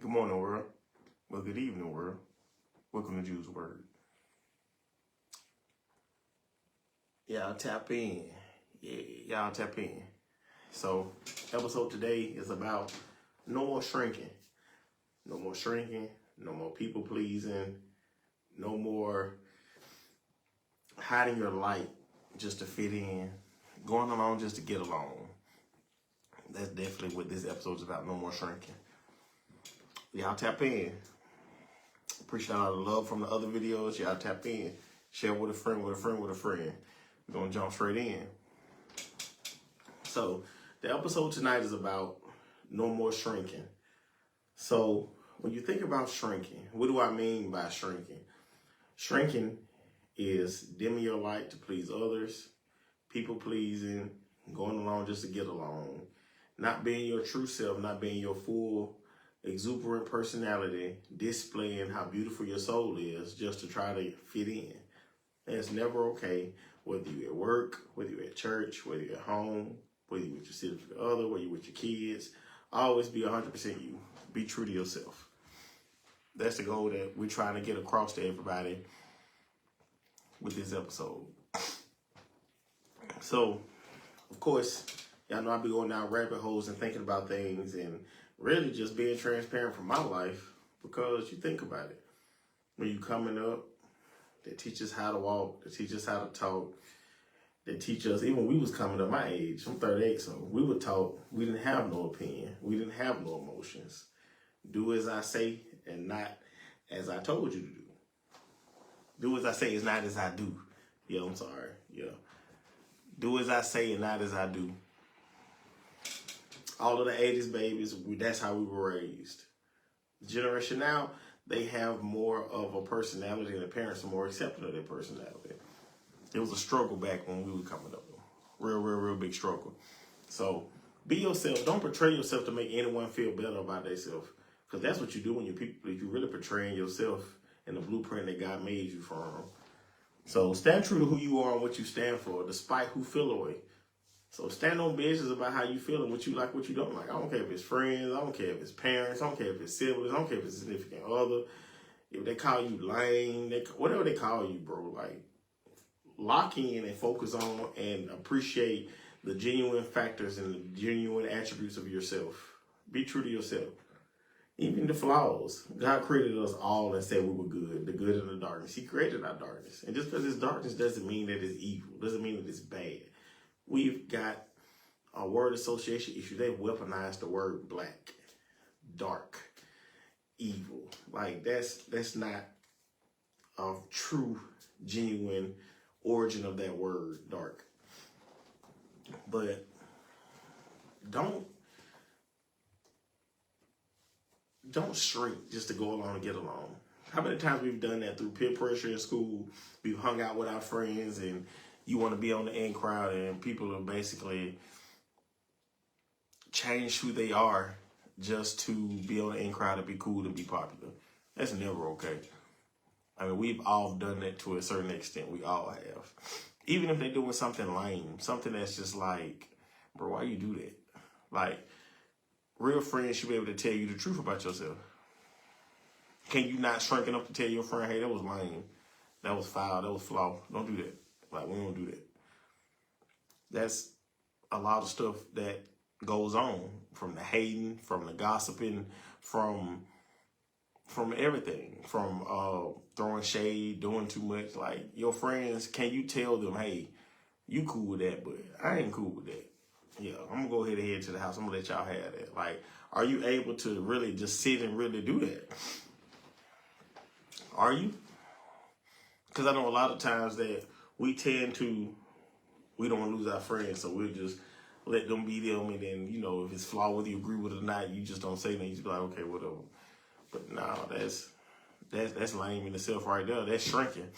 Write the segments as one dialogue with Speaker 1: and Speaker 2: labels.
Speaker 1: Good morning, world. Well, good evening, world. Welcome to Jew's Word. Y'all tap in. Y'all tap in. So, episode today is about no more shrinking. No more shrinking. No more people pleasing. No more hiding your light just to fit in. Going along just to get along. That's definitely what this episode is about. No more shrinking. Y'all tap in. Appreciate all the love from the other videos. Y'all tap in. Share with a friend, with a friend, with a friend. We're going to jump straight in. So, the episode tonight is about no more shrinking. So, when you think about shrinking, what do I mean by shrinking? Shrinking is dimming your light to please others, people pleasing, going along just to get along, not being your true self, not being your full exuberant personality, displaying how beautiful your soul is just to try to fit in. And it's never okay, whether you're at work, whether you're at church, whether you're at home, whether you're with your significant other, whether you're with your kids. Always be 100% you. Be true to yourself. That's the goal that we're trying to get across to everybody with this episode. So, of course, y'all know I be going down rabbit holes and thinking about things and really just being transparent from my life, because you think about it. When you coming up, they teach us how to walk, they teach us how to talk, they teach us, even when we was coming up my age, I'm 38, so we were taught we didn't have no opinion, we didn't have no emotions. Do as I say and not as I told you to do. Do as I say is not as I do. Yeah, I'm sorry. Yeah. Do as I say and not as I do. All of the 80s babies, that's how we were raised. The generation now, they have more of a personality and the parents are more accepting of their personality. It was a struggle back when we were coming up. Real big struggle. So be yourself. Don't portray yourself to make anyone feel better about themselves. Because that's what you do when you're really portraying yourself in the blueprint that God made you from. So stand true to who you are and what you stand for, despite who feel away. So stand on business about how you feel and what you like, what you don't like. I don't care if it's friends. I don't care if it's parents. I don't care if it's siblings. I don't care if it's a significant other. If they call you lame, whatever they call you, bro. Like, lock in and focus on and appreciate the genuine factors and the genuine attributes of yourself. Be true to yourself. Even the flaws. God created us all and said we were good. The good and the darkness. He created our darkness. And just because it's darkness doesn't mean that it's evil. Doesn't mean that it's bad. We've got a word association issue. They've weaponized the word black, dark, evil. Like, that's not a true, genuine origin of that word, dark. But don't shrink just to go along and get along. How many times we've done that through peer pressure in school? We've hung out with our friends and you want to be on the in crowd and people have basically changed who they are just to be on the in crowd and be cool and be popular. That's never okay. I mean, we've all done that to a certain extent. We all have. Even if they're doing something lame, something that's just like, bro, why you do that? Like, real friends should be able to tell you the truth about yourself. Can you not shrink enough to tell your friend, hey, that was lame, that was foul, that was flaw? Don't do that. Like, we don't do that. That's a lot of stuff that goes on, from the hating, from the gossiping, from everything, from throwing shade, doing too much. Like, your friends, can you tell them, hey, you cool with that, but I ain't cool with that. Yeah, I'm gonna go ahead and head to the house. I'm gonna let y'all have that. Like, are you able to really just sit and really do that? Are you? Because I know a lot of times that we don't want to lose our friends, so we'll just let them be them, and then, you know, if it's flawed, whether you agree with it or not, you just don't say anything. You just be like, okay, whatever. But no, that's lame in itself right there. That's shrinking,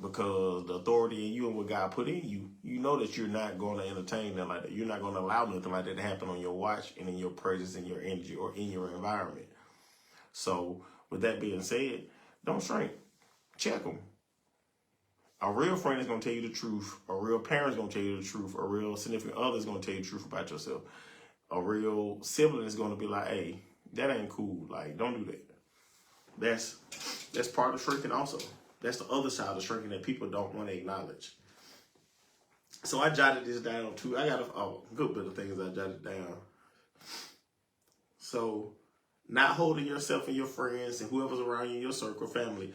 Speaker 1: because the authority in you and what God put in you, you know that you're not going to entertain that like that. You're not going to allow nothing like that to happen on your watch and in your presence, in your energy, or in your environment. So with that being said, don't shrink. Check them. A real friend is going to tell you the truth. A real parent is going to tell you the truth. A real significant other is going to tell you the truth about yourself. A real sibling is going to be like, hey, That ain't cool. Like, don't do that. That's part of shrinking also. That's the other side of shrinking that people don't want to acknowledge. So I jotted this down too. I got a good bit of things I jotted down. So, not holding yourself and your friends and whoever's around you in your circle, family,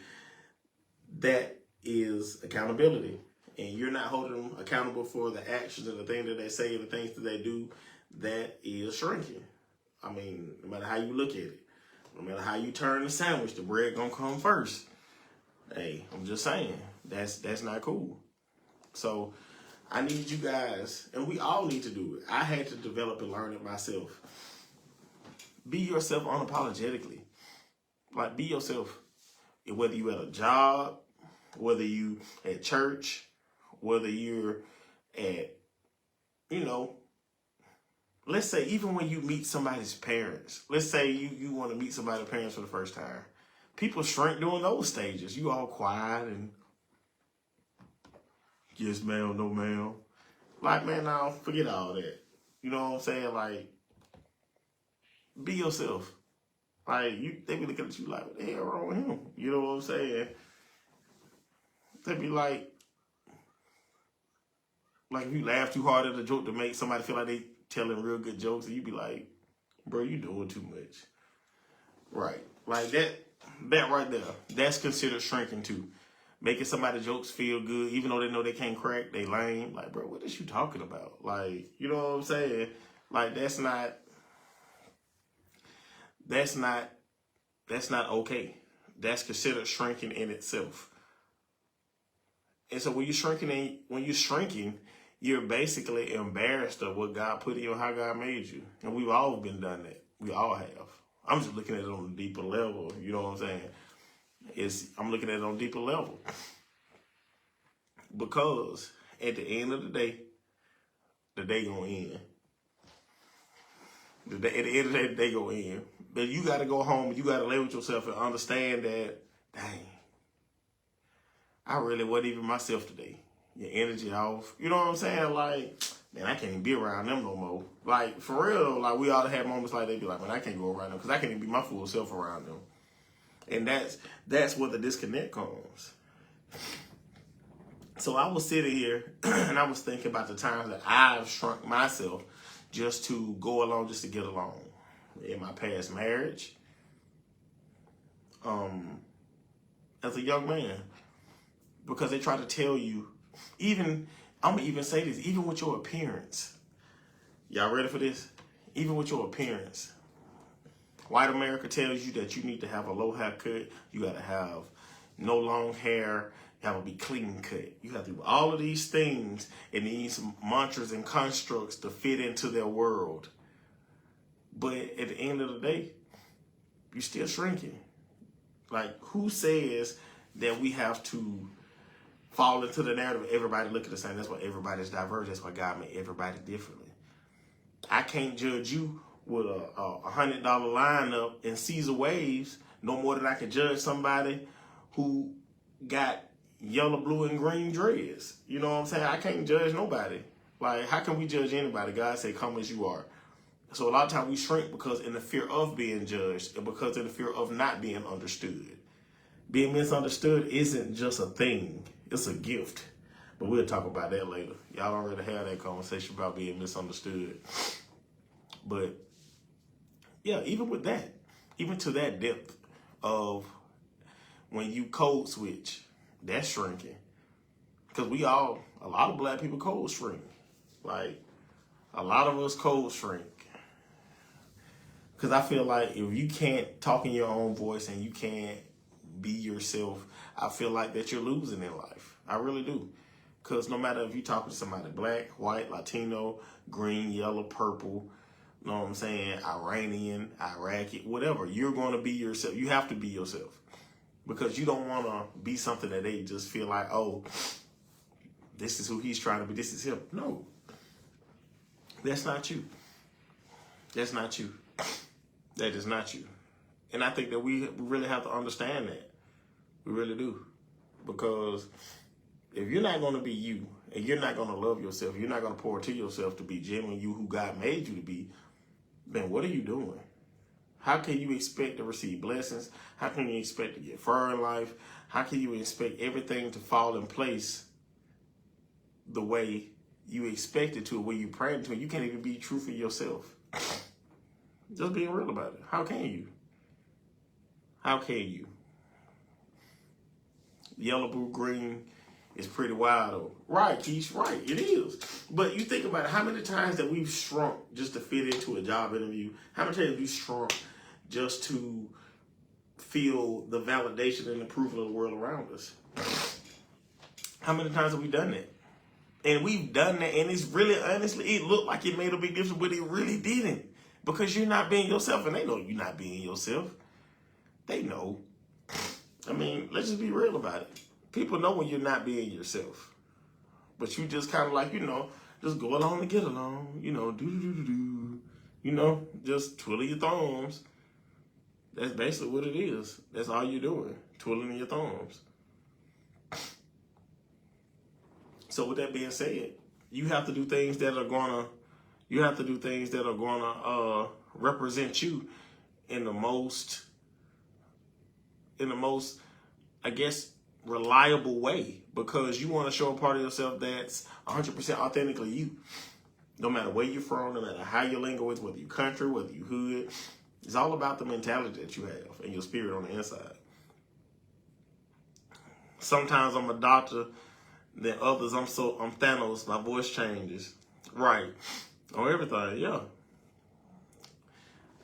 Speaker 1: that is accountability. And you're not holding them accountable for the actions and the things that they say and the things that they do. That is shrinking. I mean, no matter how you look at it, no matter how you turn the sandwich, the bread gonna come first. Hey, I'm just saying, that's not cool. So I need you guys, and we all need to do it. I had to develop and learn it myself. Be yourself unapologetically. Like, be yourself. Whether you at a job, whether you at church, whether you're at, let's say even when you meet somebody's parents, let's say you want to meet somebody's parents for the first time. People shrink during those stages. You all quiet and yes, ma'am, no, ma'am. Like, man, now forget all that. You know what I'm saying? Like, be yourself. Like, they be looking at you like, what the hell wrong with him? You know what I'm saying? They be like if you laugh too hard at a joke to make somebody feel like they telling real good jokes, and you be like, bro, you doing too much. Right. Like that right there, that's considered shrinking too. Making somebody jokes feel good, even though they know they can't crack, they lame. Like, bro, what is you talking about? Like, you know what I'm saying? Like, that's not okay. That's considered shrinking in itself. And so when you're shrinking, you're basically embarrassed of what God put in you and how God made you. And we've all been done that. We all have. I'm just looking at it on a deeper level. You know what I'm saying? I'm looking at it on a deeper level. Because at the end of the day gonna end. At the end of the day gonna end. But you gotta go home, you gotta lay with yourself and understand that, dang, I really wasn't even myself today. Your energy off. You know what I'm saying? Like, man, I can't even be around them no more. Like, for real, like, we ought to have moments like they be like, man, I can't go around them because I can't even be my full self around them. And that's where the disconnect comes. So I was sitting here and I was thinking about the times that I've shrunk myself just to go along, just to get along. In my past marriage, as a young man, because they try to tell you, I'm gonna even say this, even with your appearance. Y'all ready for this? Even with your appearance. White America tells you that you need to have a low haircut. You gotta have no long hair. You have to be clean cut. You have to do all of these things and these mantras and constructs to fit into their world. But at the end of the day, you're still shrinking. Like, who says that we have to fall into the narrative of everybody looking the same? That's why everybody's diverse. That's why God made everybody differently. I can't judge you with a $100 lineup and Caesar waves no more than I can judge somebody who got yellow, blue, and green dreads. You know what I'm saying? I can't judge nobody. Like, how can we judge anybody? God said, come as you are. So a lot of times we shrink because in the fear of being judged and because in the fear of not being understood. Being misunderstood isn't just a thing. It's a gift. But we'll talk about that later. Y'all already had that conversation about being misunderstood. But yeah, even with that, even to that depth of when you code switch, that's shrinking. Because a lot of black people code shrink. Like, a lot of us code shrink. Because I feel like if you can't talk in your own voice and you can't be yourself, I feel like that you're losing in life. I really do. Because no matter if you're talking to somebody black, white, Latino, green, yellow, purple, you know what I'm saying, Iranian, Iraqi, whatever, you're going to be yourself. You have to be yourself. Because you don't want to be something that they just feel like, oh, this is who he's trying to be. This is him. No. That's not you. That's not you. That is not you. And I think that we really have to understand that. We really do. Because if you're not going to be you, and you're not going to love yourself, you're not going to pour into yourself to be genuine you who God made you to be, then what are you doing? How can you expect to receive blessings? How can you expect to get far in life? How can you expect everything to fall in place the way you expect it to, where you praying to? You can't even be true for yourself. Just being real about it. How can you? How can you? Yellow, blue, green is pretty wild though. Right, Keish, right, it is. But you think about it, how many times that we've shrunk just to fit into a job interview? How many times have you shrunk just to feel the validation and approval of the world around us? How many times have we done that? And we've done that, and it's really, honestly, it looked like it made a big difference, but it really didn't. Because you're not being yourself, and they know you're not being yourself. They know. I mean, let's just be real about it. People know when you're not being yourself. But you just kind of like, just go along to get along. Do. Just twiddle your thumbs. That's basically what it is. That's all you're doing, twiddling your thumbs. So with that being said, you have to do things that are gonna represent you in the most, I guess, reliable way, because you want to show a part of yourself that's 100% authentically you. No matter where you're from, no matter how your lingo is, whether you country, whether you hood, it's all about the mentality that you have and your spirit on the inside. Sometimes I'm a doctor, then others I'm Thanos. My voice changes. Right. On everything, yeah.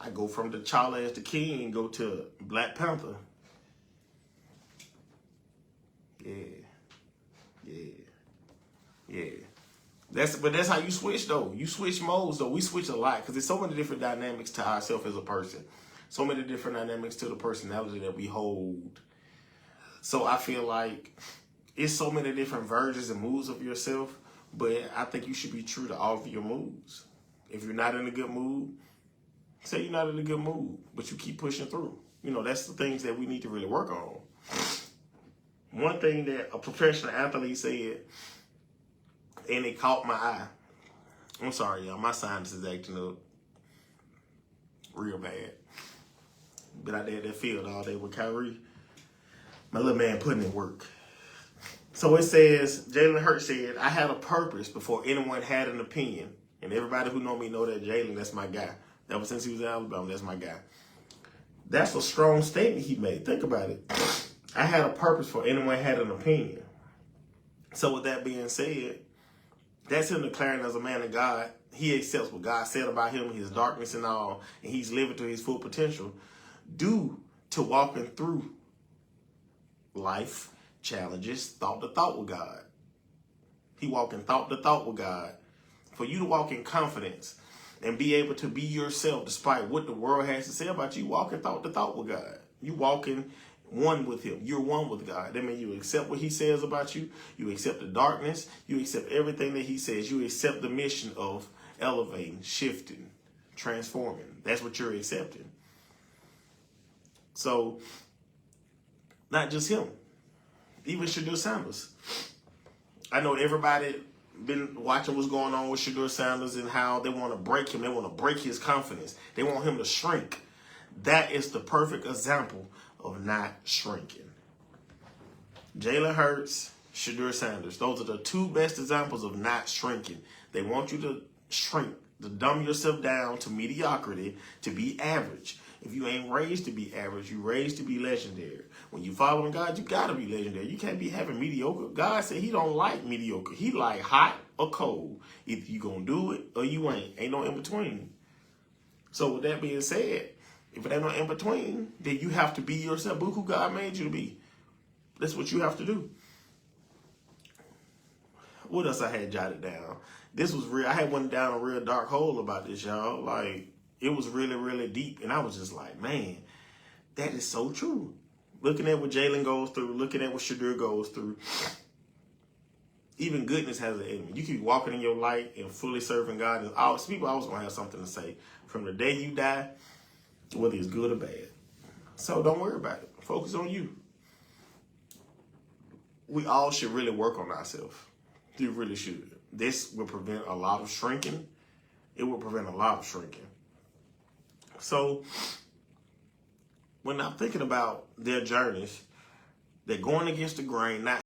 Speaker 1: I go from T'Challa as the king, go to Black Panther. Yeah. That's how you switch though. You switch modes though. We switch a lot because there's so many different dynamics to ourselves as a person. So many different dynamics to the personality that we hold. So I feel like it's so many different versions and moods of yourself, but I think you should be true to all of your moods. If you're not in a good mood, say you're not in a good mood, but you keep pushing through. That's the things that we need to really work on. One thing that a professional athlete said, and it caught my eye. I'm sorry, y'all. My sinus is acting up real bad. Been out there in that field all day with Kyrie. My little man putting in work. So it says, Jalen Hurts said, I had a purpose before anyone had an opinion. And everybody who know me know that Jalen, that's my guy. Ever since he was in Alabama, that's my guy. That's a strong statement he made. Think about it. I had a purpose before anyone had an opinion. So with that being said, that's him declaring as a man of God. He accepts what God said about him, his darkness and all, and he's living to his full potential due to walking through life challenges, thought to thought with God. He walking thought to thought with God. For you to walk in confidence and be able to be yourself despite what the world has to say about you, walking thought to thought with God. You walking one with him. You're one with God. That means you accept what he says about you. You accept the darkness. You accept everything that he says. You accept the mission of elevating, shifting, transforming. That's what you're accepting. So, not just him. Even Shedeur Sanders. I know everybody been watching what's going on with Shedeur Sanders and how they want to break him. They want to break his confidence. They want him to shrink. That is the perfect example of not shrinking. Jalen Hurts, Shedeur Sanders. Those are the two best examples of not shrinking. They want you to shrink, to dumb yourself down to mediocrity, to be average. If you ain't raised to be average, you raised to be legendary. When you following God, you got to be legendary. You can't be having mediocre. God said he don't like mediocre. He like hot or cold. Either you going to do it or you ain't. Ain't no in between. So with that being said, if it ain't no in between, then you have to be yourself. Be who God made you to be. That's what you have to do. What else I had jotted down? This was real. I had went down a real dark hole about this, y'all. Like, it was really, really deep. And I was just like, man, that is so true. Looking at what Jalen goes through, looking at what Shedeur goes through, even goodness has an enemy. You keep walking in your light and fully serving God. And people always going to have something to say. From the day you die, whether it's good or bad. So don't worry about it. Focus on you. We all should really work on ourselves. You really should. This will prevent a lot of shrinking. It will prevent a lot of shrinking. So when I'm thinking about their journeys, they're going against the grain, not